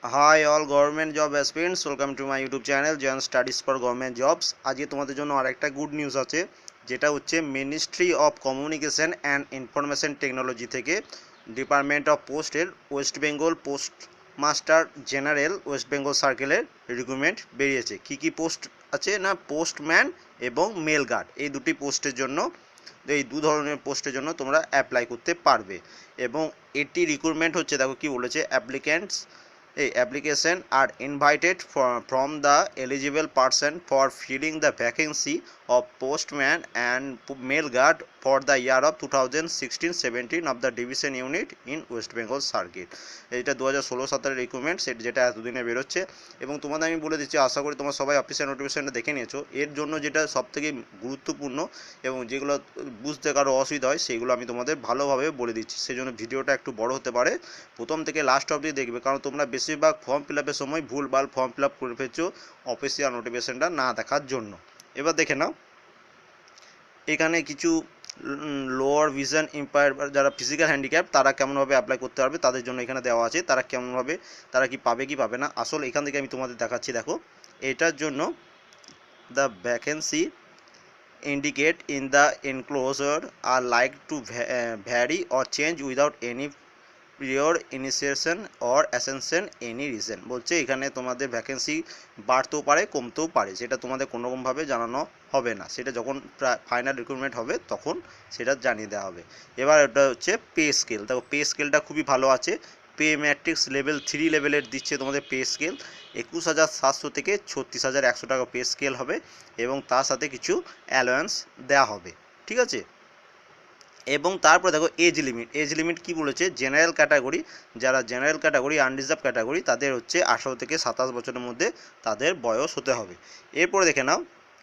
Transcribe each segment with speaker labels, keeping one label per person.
Speaker 1: Hi all government job aspirants, welcome to my YouTube channel Jan Studies for Government Jobs। আজকে তোমাদের জন্য আরেকটা good news আছে, যেটা হচ্ছে ministry of communication and information technology থেকে ডিপার্টমেন্ট অফ পোস্টের West Bengal post master general West Bengal সার্কেলের রিক্রুটমেন্ট বেরিয়েছে। কি পোস্ট আছে না, পোস্টম্যান এবং মেল গার্ড, এই দুটি পোস্টের জন্য, এই দু ধরনের পোস্টের জন্য তোমরা অ্যাপ্লাই করতে পারবে। এবং এটি রিক্রুটমেন্ট হচ্ছে, দেখো কি বলেছে, applicants application are invited from the eligible person for filling the vacancy of postman and mail guard for the year of 2016-17 of the division unit in West Bengal Circuit। এটা 2016-17 recruitment set, যেটা এতদিনে বেরোচ্ছে। এবং তোমাদের আমি বলে দিচ্ছি, আশা করি তোমরা সবাই অফিসিয়াল নোটিফিকেশনটা দেখে নিয়েছো। এর জন্য যেটা সবথেকে গুরুত্বপূর্ণ এবং যেগুলো বুঝতে কারো অসুবিধা হয় সেগুলো আমি তোমাদের ভালোভাবে বলে দিচ্ছি, সেজন্য ভিডিওটা একটু বড় হতে পারে। প্রথম থেকে লাস্ট অবধি দেখবে, কারণ তোমরা বেশিরভাগ ফর্ম ফিল আপের সময় ভুলভাল ফর্ম ফিল আপ করে ফেলছো অফিসিয়াল নোটিফিকেশনটা না দেখার জন্য। এবার দেখে নাও, এখানে কিছু লোয়ার ভিশন ইম্পায়ার যারা ফিজিক্যাল হ্যান্ডিক্যাপ তারা কেমনভাবে অ্যাপ্লাই করতে পারবে তাদের জন্য এখানে দেওয়া আছে। তারা কেমনভাবে, তারা কি পাবে কি পাবে না, আসলে এখান থেকে আমি তোমাদের দেখাচ্ছি। দেখো, এটার জন্য the vacancy indicate in the enclosure are like to vary or change without any prior initiation or ascension any reason। বলছে এখানে তোমাদের ভ্যাকেন্সি বাড়তেও পারে কমতেও পারে, সেটা তোমাদের কোনোরকমভাবে জানানো হবে না, সেটা যখন ফাইনাল রিক্রুটমেন্ট হবে তখন সেটা জানিয়ে দেওয়া হবে। এবার এটা হচ্ছে পে স্কেল। দেখো, পে স্কেলটা খুবই ভালো আছে। পে ম্যাট্রিক্স লেভেল 3 লেভেলের দিচ্ছে তোমাদের পে স্কেল। 21,700 থেকে 36,100 টাকা পে স্কেল হবে এবং তার সাথে কিছু অ্যালাওয়েন্স দেওয়া হবে, ঠিক আছে। এবং তারপর দেখো এজ লিমিট কি বলেছে, জেনারেল ক্যাটাগরি, যারা জেনারেল ক্যাটাগরি আনরিজার্ভ ক্যাটাগরি তাদের হচ্ছে 18 থেকে 27 বছরের মধ্যে তাদের বয়স হতে হবে। এরপরে দেখে নাও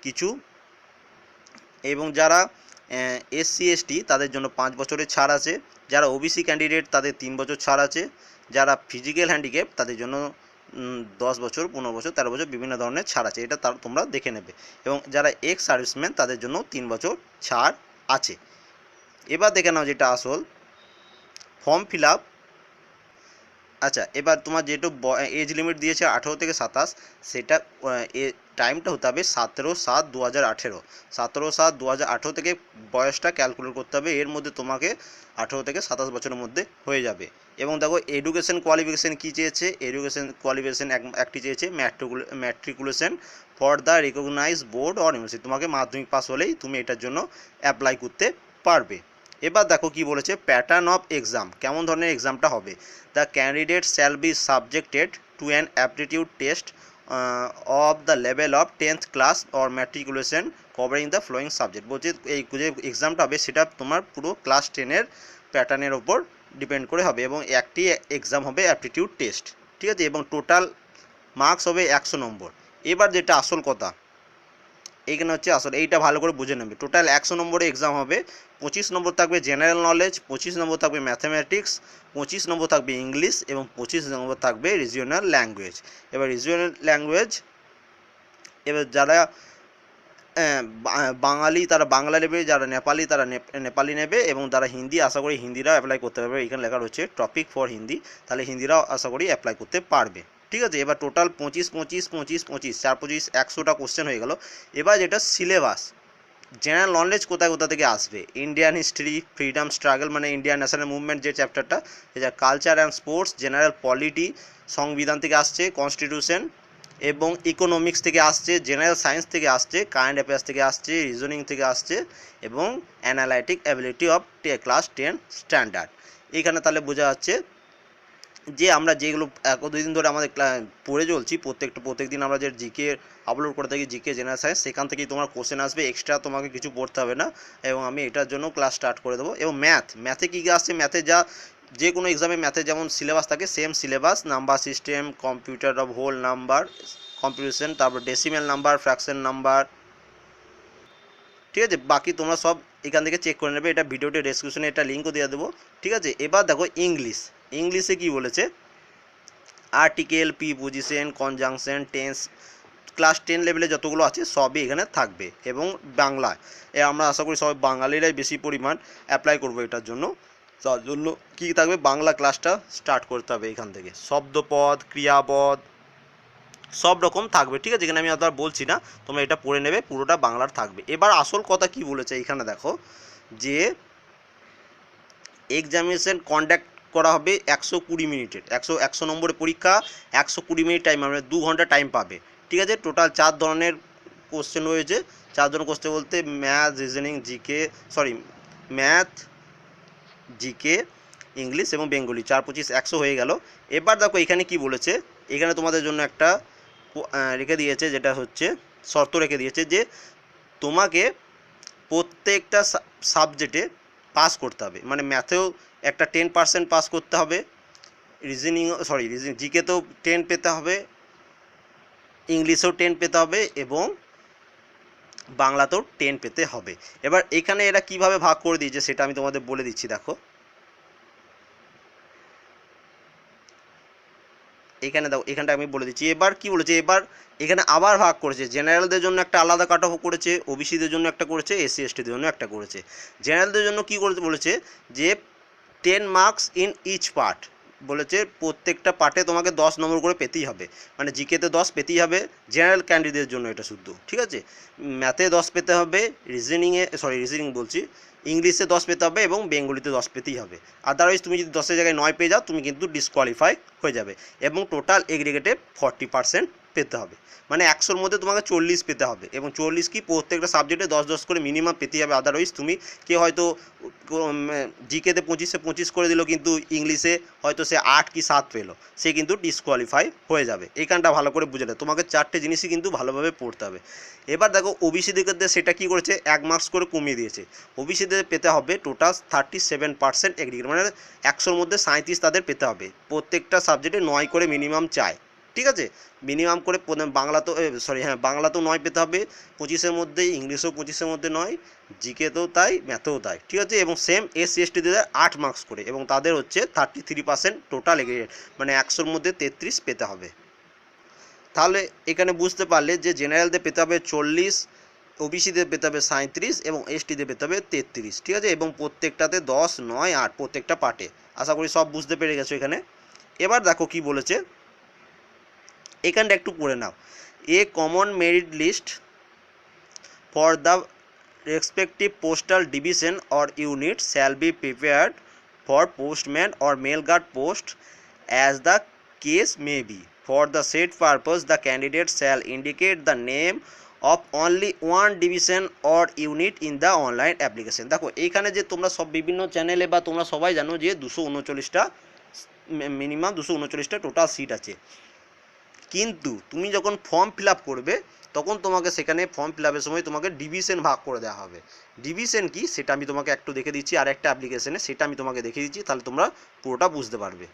Speaker 1: কিছু, এবং যারা SC ST তাদের জন্য 5 বছরের ছাড় আছে, যারা ওবিসি ক্যান্ডিডেট তাদের 3 বছর ছাড় আছে, যারা ফিজিক্যাল হ্যান্ডিক্যাপ তাদের জন্য 10 বছর 15 বছর 13 বছর বিভিন্ন ধরনের ছাড় আছে, এটা তোমরা দেখে নেবে। এবং যারা এক্স সার্ভিসম্যান তাদের জন্য 3 বছর ছাড় আছে। এবার দেখে নাও যেটা আসল ফর্ম ফিল আপ। আচ্ছা, এবার তোমার যেটু এজ লিমিট দিয়েছে 18 থেকে 27, সেটা টাইমটা হতে হবে 17/7/2018। 17/7/2018 থেকে বয়সটা ক্যালকুলেট করতে হবে, এর মধ্যে তোমাকে 18 থেকে 27 বছরের মধ্যে হয়ে যাবে। এবং দেখো এডুকেশন কোয়ালিফিকেশান কী চেয়েছে, এডুকেশন কোয়ালিফিকেশান একটি চেয়েছে matriculation for the recognise board or university. তোমাকে মাধ্যমিক পাস হলেই তুমি এটার জন্য অ্যাপ্লাই করতে পারবে। এবার দেখো কি বলেছে, প্যাটার্ন অফ এক্সাম, কেমন ধরনের এক্সামটা হবে। The candidate shall be subjected to an aptitude test of the level of 10th class or matriculation covering the following subject. বলছে এই যে এক্সামটা হবে সেটা তোমার পুরো ক্লাস 10-এর প্যাটার্নের ওপর ডিপেন্ড করে হবে, এবং একটি এক্সাম হবে অ্যাপটিটিউড টেস্ট, ঠিক আছে। এবং টোটাল মার্কস হবে 100 নম্বর। এবার যেটা আসল কথা, এইখানে হচ্ছে আসলে এইটা ভালো করে বুঝে নেবে। টোটাল 100 নম্বরে এক্সাম হবে, 25 নম্বর থাকবে জেনারেল নলেজ, 25 নম্বর থাকবে ম্যাথামেটিক্স, 25 নম্বর থাকবে ইংলিশ এবং 25 নম্বর থাকবে রিজিওনাল ল্যাঙ্গুয়েজ। এবার রিজিওনাল ল্যাঙ্গুয়েজ, এবার যারা বাঙালি তারা বাংলা নেবে, যারা নেপালি তারা নেপালি নেবে, এবং যারা হিন্দি আশা করি হিন্দিরাও অ্যাপ্লাই করতে পারবে। এখানে লেখা রয়েছে টপিক ফর হিন্দি, তাহলে হিন্দিরাও আশা করি অ্যাপ্লাই করতে পারবে, ঠিক আছে। এবার টোটাল 25 25 25 25 4 25 100টা কোশ্চেন হয়ে গেল। এবার যেটা সিলেবাস, জেনারেল নলেজ কোথায় কোথা থেকে আসবে, ইন্ডিয়ান হিস্ট্রি, ফ্রিডম স্ট্রাগল মানে ইন্ডিয়ান ন্যাশনাল মুভমেন্ট যে চ্যাপ্টারটা, যেটা culture and sports, general polity সংবিধান থেকে আসছে, কনস্টিটিউশন, এবং ইকোনমিক্স থেকে আসছে, জেনারেল সায়েন্স থেকে আসছে, কারেন্ট অ্যাফেয়ার্স থেকে আসছে, রিজনিং থেকে আসছে, এবং analytic ability of class 10 standard. এখানে তাহলে বোঝা যাচ্ছে যে আমরা যেগুলো দুই দিন ধরে আমাদের পড়ে চলছি, প্রত্যেক দিন আমরা যে জিকে আপলোড করে থাকি, জিকে জেনারেল সায়েন্স, সেখান থেকেই তোমার কোশ্চেন আসবে, এক্সট্রা তোমাকে কিছু পড়তে হবে না। এবং আমি এটার জন্য ক্লাস স্টার্ট করে দেবো। এবং ম্যাথে কী কী আসছে, ম্যাথে যা যে কোনো এক্সামে ম্যাথে যেমন সিলেবাস থাকে same syllabus, number system, computer of whole number, computation, তারপর ডেসিমেল নাম্বার, ফ্র্যাকশন নাম্বার, ঠিক আছে। বাকি তোমরা সব এখান থেকে চেক করে নেবে, এটা ভিডিওটি ডেসক্রিপশনে এটা লিঙ্কও দিয়ে দেবো, ঠিক আছে। এবার দেখো ইংলিশে কি বলেছে, article, preposition, conjunction, tense, class 10 লেভেলে যতগুলো আছে সবই এখানে থাকবে। এবং বাংলা, আমরা আশা করি সবাই বাঙালিরাই বেশি পরিমাণ অ্যাপ্লাই করবো এটার জন্য। তার জন্য কী থাকবে, বাংলা ক্লাসটা স্টার্ট করতে হবে এখান থেকে, শব্দপদ, ক্রিয়াপদ সব রকম থাকবে, ঠিক আছে। এখানে আমি আর বলছি না, তোমরা এটা পড়ে নেবে, পুরোটা বাংলার থাকবে। এবার আসল কথা কি বলেছে এখানে দেখো, যে এক্সামিনেশন কন্ডাক্ট করা হবে 120 মিনিটের, একশো নম্বরের পরীক্ষা, 120 মিনিট টাইম, মানে 2 ঘন্টা টাইম পাবে, ঠিক আছে। টোটাল 4 ধরনের কোশ্চেন রয়েছে। 4 ধরনের কোশ্চেন বলতে math, reasoning, GK, sorry math, GK, English এবং বেঙ্গলি, 4 25 100 হয়ে গেল। এবার দেখো এখানে কি বলেছে, এখানে তোমাদের জন্য একটা রেখে দিয়েছে, যেটা হচ্ছে শর্ত রেখে দিয়েছে যে তোমাকে প্রত্যেকটা সাবজেক্টে পাস করতে হবে, মানে ম্যাথেও একটা 10% পাস করতে হবে, রিজনিং জিকেতেও 10 পেতে হবে, ইংলিশেও 10 পেতে হবে এবং বাংলাতেও 10 পেতে হবে। এবার এখানে এরা কিভাবে ভাগ করে দিয়েছে সেটা আমি তোমাদের বলে দিচ্ছি, দেখো এখানে দাও, এখানটা আমি বলে দিচ্ছি। এবার কি বলেছে, এবার এখানে আবার ভাগ করেছে, জেনারেলদের জন্য একটা আলাদা কাট অফ করেছে, ওবিসিদের জন্য একটা করেছে, এসসি এসটিদের জন্য একটা করেছে। জেনারেলদের জন্য কি করেছে বলেছে যে 10 মার্কস ইন ইচ পার্ট, বলেছে প্রত্যেকটা পার্টে তোমাকে 10 নম্বর করে পেতেই হবে, মানে জিকেতে 10 পেতেই হবে, জেনারেল ক্যান্ডিডেটের জন্য এটা শুদ্ধ, ঠিক আছে। ম্যাথে 10 পেতে হবে, রিজনিং বলছি, ইংলিশে 10 পেতে হবে এবং বেঙ্গলিতে 10 পেতেই হবে। আদারওয়াইজ তুমি যদি 10-এর জায়গায় 9 পেয়ে যাও, তুমি কিন্তু ডিসকোয়ালিফাই হয়ে যাবে, এবং টোটাল এগ্রিগেটে 40% পেতে হবে, মানে 100-র মধ্যে তোমাকে 40 পেতে হবে, এবং 40 কি প্রত্যেকটা সাবজেক্টে 10-10 করে মিনিমাম পেতেই হবে। আদারওয়াইজ তুমি হয়তো জিকেতে 25-এ 25 করে দিল, কিন্তু ইংলিশে হয়তো সে 8 কি 7 পেলো, সে কিন্তু ডিসকোয়ালিফাই হয়ে যাবে। এইখানটা ভালো করে বুঝে নেয়, তোমাকে 4টে জিনিসই কিন্তু ভালোভাবে পড়তে হবে। এবার দেখো ওবিসিদের সেটা কি করেছে, 1 মার্কস করে কমিয়ে দিয়েছে। ওবিসিদের পেতে হবে টোটাল 37% এগ্রিগেট, মানে 100-র মধ্যে 37 তাদের পেতে হবে, প্রত্যেকটা সাবজেক্টে 9 করে মিনিমাম চায়, ঠিক আছে। মিনিমাম করে বাংলা তো বাংলাতেও 9 পেতে হবে 25-এর মধ্যে, ইংলিশেও 25-এর মধ্যে 9, জিকেতেও তাই, ম্যাথেও তাই, ঠিক আছে। এবং সেম এসসি এসটিদের 8 মার্কস করে, এবং তাদের হচ্ছে 33% টোটাল এগ্রিগেট, মানে 100-র মধ্যে 33 পেতে হবে। তাহলে এখানে বুঝতে পারলে যে জেনারেলদের পেতে হবে 40, ওবিসিদের পেতে হবে 37 এবং এসটিদের পেতে হবে 33, ঠিক আছে। এবং প্রত্যেকটাতে 10, 9, 8 প্রত্যেকটা পার্টে। আশা করি সব বুঝতে পেরে গেছো এখানে। এবার দেখো কি বলেছে, এখানটা একটু পড়ে নাও। A common merit list for the respective postal division or unit shall be prepared for postman or mail guard post as the case may be. For the said purpose, the candidate shall indicate the name of only one division or unit in the online application. দেখো এইখানে যে তোমরা সব বিভিন্ন চ্যানেলে বা তোমরা সবাই জানো যে 239টা মিনিমাম 239টা টোটাল সিট আছে, কিন্তু তুমি যখন ফর্ম ফিল আপ করবে তখন তোমাকে সেখানে ফর্ম ফিল আপের সময় তোমাকে ডিভিশন ভাগ করে দেওয়া হবে। ডিভিশন কি সেটা আমি তোমাকে একটু দেখে দিচ্ছি, আর একটা অ্যাপ্লিকেশনে সেটা আমি তোমাকে দেখে দিচ্ছি, তাহলে তোমরা পুরোটা বুঝতে পারবে।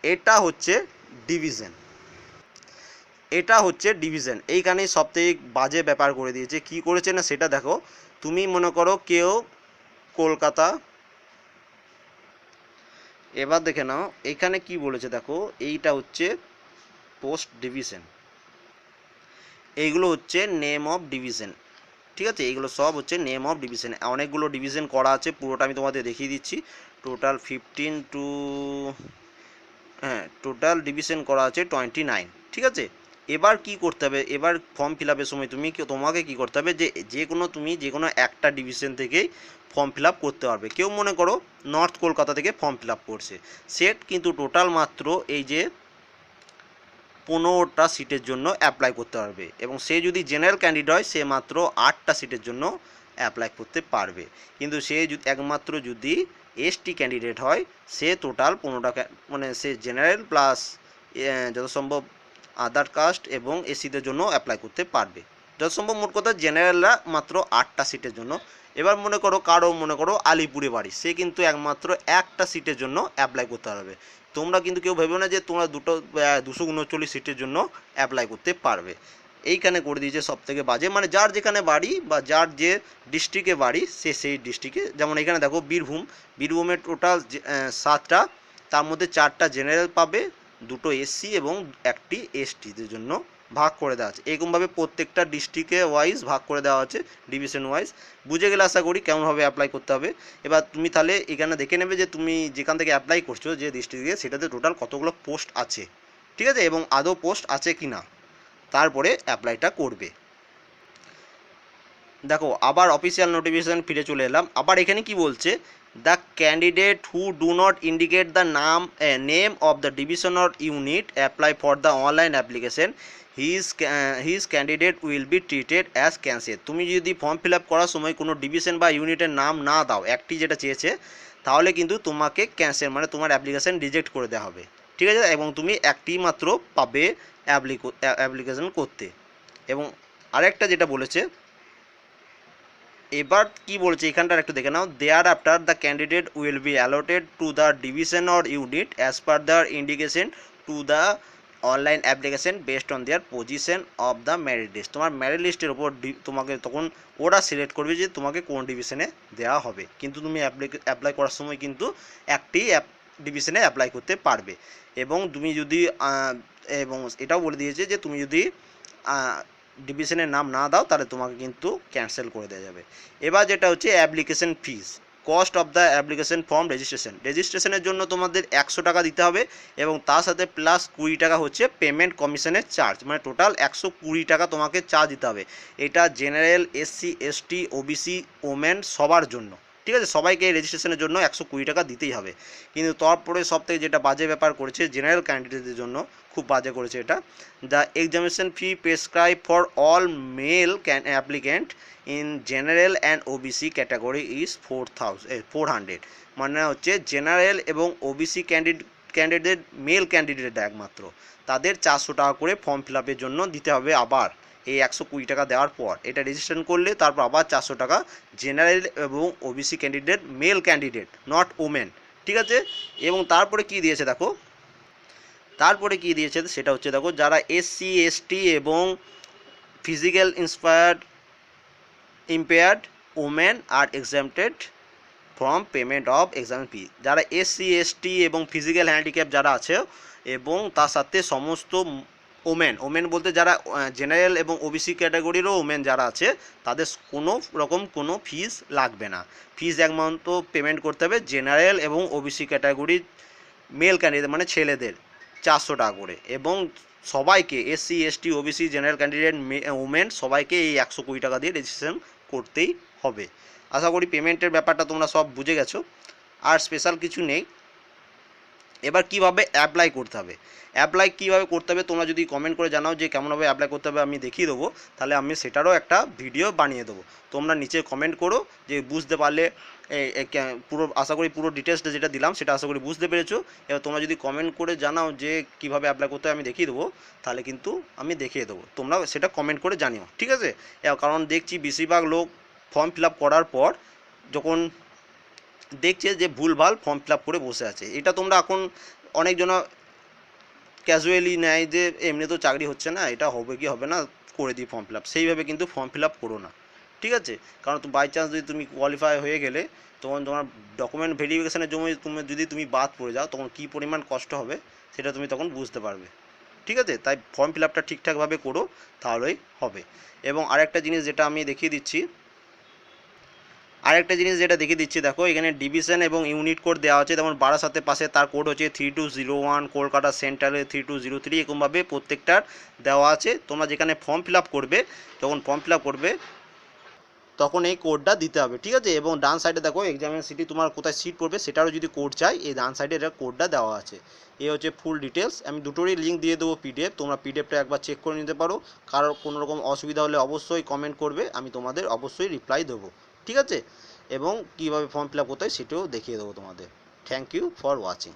Speaker 1: এটা হচ্ছে ডিভিশন, এটা হচ্ছে ডিভিশন। এইখানেই সবথেকে বাজে ব্যাপার করে দিয়েছে, কি করেছে না সেটা দেখো। তুমি মনে করো কেউ কলকাতা, এবার দেখে নাও এখানে কি বলেছে দেখো, এইটা হচ্ছে পোস্ট ডিভিশন, এইগুলো হচ্ছে নেম অফ ডিভিশন, ঠিক আছে। এইগুলো সব হচ্ছে নেম অফ ডিভিশন, অনেকগুলো ডিভিশন করা আছে, পুরোটা আমি তোমাদের দেখিয়ে দিচ্ছি। টোটাল 15 টু টোটাল ডিভিশন করা আছে 29, ঠিক আছে। এবার কি করতে হবে, এবার ফর্ম ফিল আপের সময় তোমাকে কি করতে হবে, তুমি যে কোনো একটা ডিভিশন থেকেই ফর্ম ফিল আপ করতে পারবে। কেউ মনে করো নর্থ কলকাতা থেকে ফর্ম ফিল আপ করছে, সেট কিন্তু টোটাল মাত্র এই যে 15টা সিটের জন্য অ্যাপ্লাই করতে পারবে, এবং সে যদি জেনারেল ক্যান্ডিডেট হয় সে মাত্র 8টা সিটের জন্য অ্যাপ্লাই করতে পারবে, কিন্তু সে একমাত্র যদি এসটি ক্যান্ডিডেট হয় সে টোটাল 15টা, মানে সে জেনারেল প্লাস যত সম্ভব আদার কাস্ট এবং এসিদের জন্য অ্যাপ্লাই করতে পারবে। যত সম্ভব মোট কথা জেনারেলরা মাত্র 8টা সিটের জন্য। এবার মনে করো আলিপুরে বাড়ি, সে কিন্তু একমাত্র একটা সিটের জন্য অ্যাপ্লাই করতে পারবে। তোমরা কিন্তু কেউ ভেবে না যে তোমরা 239 সিটের জন্য অ্যাপ্লাই করতে পারবে। এইখানে করে দিয়েছে সব থেকে বাজে, মানে যার যেখানে বাড়ি বা যার যে ডিস্ট্রিক্টে বাড়ি সে সেই ডিস্ট্রিক্টে। যেমন এখানে দেখো বীরভূমের টোটাল 7টা, তার মধ্যে 4টা জেনারেল পাবে, 2টো এসসি এবং 1টি এসটিদের জন্য ভাগ করে দেওয়া আছে। এরকমভাবে প্রত্যেকটা ডিস্ট্রিক্টে ওয়াইজ ভাগ করে দেওয়া আছে, ডিভিশন ওয়াইজ। বুঝে গেলে আশা করি কেমনভাবে অ্যাপ্লাই করতে হবে। এবার তুমি তাহলে এখানে দেখে নেবে যে তুমি যেখান থেকে অ্যাপ্লাই করছো, যে ডিস্ট্রিক্টে, সেটাতে টোটাল কতগুলো পোস্ট আছে, ঠিক আছে, এবং আদৌ পোস্ট আছে কি না, তারপরে অ্যাপ্লাইটা করবে। দেখো আবার অফিসিয়াল নোটিফিকেশান ফিরে চলে এলাম। আবার এখানে কি বলছে, the candidate who do not indicate the name of the division or unit apply for the online application his candidate will be treated as cancel. তুমি যদি ফর্ম ফিল আপ করার সময় কোনো ডিভিশন বা ইউনিটের নাম না দাও, একটি যেটা চেয়েছে, তাহলে কিন্তু তোমাকে ক্যান্সেল মানে তোমার অ্যাপ্লিকেশান রিজেক্ট করে দেওয়া হবে, ঠিক আছে, এবং তুমি একটি মাত্র পাবে অ্যাপ্লিকেশন করতে। এবং আরেকটা যেটা বলেছে, এবার কি বলছে এখানটার একটু দেখে নাও, thereafter the candidate will be allotted to the division or unit as per their indication to the online application based on their position of the merit list. তোমার মেরিট লিস্টের ওপর তোমাকে তখন ওরা সিলেক্ট করবে যে তোমাকে কোন ডিভিশনে দেওয়া হবে, কিন্তু তুমি অ্যাপ্লাই করার সময় কিন্তু একটি ডিভিশনে অ্যাপ্লাই করতে পারবে। এবং তুমি যদি এবং এটাও বলে দিয়েছে যে তুমি যদি ডিভিশনের নাম না দাও, তাহলে তোমাকে কিন্তু ক্যান্সেল করে দেওয়া যাবে। এবার যেটা হচ্ছে application fees, cost of the application form রেজিস্ট্রেশনের জন্য তোমাদের 100 টাকা দিতে হবে, এবং তার সাথে প্লাস 20 টাকা হচ্ছে পেমেন্ট কমিশনের চার্জ, মানে টোটাল 120 টাকা তোমাকে চার্জ দিতে হবে। এটা general, SC, ST, OBC, women সবার জন্য, ঠিক আছে, সবাইকে রেজিস্ট্রেশনের জন্য 120 টাকা দিতেই হবে। কিন্তু তারপরে সবথেকে যেটা বাজে ব্যাপার করেছে জেনারেল ক্যান্ডিডেটদের জন্য, খুব বাজে করেছে এটা, the examination fee prescribe for all male applicant in general and OBC category is 400। মানে হচ্ছে জেনারেল এবং ওবিসি ক্যান্ডিডেট মেল ক্যান্ডিডেট একমাত্র, তাদের 400 টাকা করে ফর্ম ফিল আপের জন্য দিতে হবে। আবার এই 120 টাকা দেওয়ার পর এটা রেজিস্ট্রেশন করলে তারপর আবার 400 টাকা জেনারেল এবং OBC candidate, male candidate, not women, ঠিক আছে। এবং তারপরে কি দিয়েছে দেখো, তারপরে কি দিয়েছে সেটা হচ্ছে দেখো, যারা এসসি, এসটি এবং ফিজিক্যাল ইম্পেয়ার্ড ওমেন আর exempted from payment of exam fee. যারা এসসি, এসটি এবং ফিজিক্যাল হ্যান্ডিক্যাপ যারা আছে, এবং তার সাথে সমস্ত ওমেন বলতে যারা জেনারেল এবং ওবিসি ক্যাটাগরিরও ওমেন যারা আছে, তাদের কোনো রকম কোনো ফিস লাগবে না। ফিস একমাত্র পেমেন্ট করতে হবে জেনারেল এবং ওবিসি ক্যাটাগরির মেল ক্যান্ডিডেট মানে ছেলেদের 400 টাকা করে, এবং সবাইকে SC, ST, OBC, general candidate, women সবাইকে এই 120 টাকা দিয়ে রেজিস্ট্রেশন করতেই হবে। আশা করি পেমেন্টের ব্যাপারটা তোমরা সব বুঝে গেছো, আর স্পেশাল কিছু নেই। এবার কিভাবে অ্যাপ্লাই করতে হবে, কীভাবে করতে হবে তোমরা যদি কমেন্ট করে জানাও যে কেমনভাবে অ্যাপ্লাই করতে হবে, আমি দেখিয়ে দেবো, তাহলে আমি সেটারও একটা ভিডিও বানিয়ে দেবো। তোমরা নিচে কমেন্ট করো যে বুঝতে পারলে, পুরো আশা করি পুরো ডিটেলসটা যেটা দিলাম সেটা আশা করি বুঝতে পেরেছো। এবার তোমরা যদি কমেন্ট করে জানাও যে কীভাবে অ্যাপ্লাই করতে হবে আমি দেখিয়ে দেবো, তাহলে কিন্তু আমি দেখিয়ে দেবো, তোমরা সেটা কমেন্ট করে জানিও, ঠিক আছে। কারণ দেখছি বেশিরভাগ লোক ফর্ম ফিল আপ করার পর যখন দেখছে যে ভুলভাল ফর্ম ফিল আপ করে বসে আছে, এটা তোমরা এখন অনেকজনা ক্যাজুয়ালি নেয় যে এমনি তো চাকরি হচ্ছে না, এটা হবে কি হবে না, করে দিই ফর্ম ফিল আপ, সেইভাবে কিন্তু ফর্ম ফিল আপ করো না, ঠিক আছে। কারণ বাই চান্স যদি তুমি কোয়ালিফাই হয়ে গেলে, তখন তোমার ডকুমেন্ট ভেরিফিকেশানের জন্য যদি তুমি বাদ পড়ে যাও, তখন কী পরিমাণ কষ্ট হবে সেটা তুমি তখন বুঝতে পারবে, ঠিক আছে। তাই ফর্ম ফিল আপটা ঠিকঠাকভাবে করো, তাহলেই হবে। এবং আরেকটা জিনিস যেটা আমি দেখিয়ে দিচ্ছি, দেখো এখানে ডিভিশন এবং ইউনিট কোড দেওয়া আছে, যেমন বারাসাতে পাশে তার কোড হচ্ছে 3201, কলকাতা সেন্ট্রালে 3203, এরকমভাবে প্রত্যেকটার দেওয়া আছে। তোমরা যেখানে ফর্ম ফিল আপ করবে, তখন এই কোডটা দিতে হবে, ঠিক আছে। এবং ডান সাইডে দেখো এক্সামিনেশন সিটি তোমার কোথায় সিট পড়বে সেটারও যদি কোড চাই, এই ডান সাইডে এটা কোডটা দেওয়া আছে। এই হচ্ছে ফুল ডিটেলস, আমি দুটোরই লিঙ্ক দিয়ে দেবো পিডিএফ, তোমরা পিডিএফটা একবার চেক করে নিতে পারো। কারোর কোনো রকম অসুবিধা হলে অবশ্যই কমেন্ট করবে, আমি তোমাদের অবশ্যই রিপ্লাই দেবো, ঠিক আছে। এবং কীভাবে ফর্ম ফিল আপ করতে হয় সেটাও দেখিয়ে দেবো তোমাদের। Thank you for watching.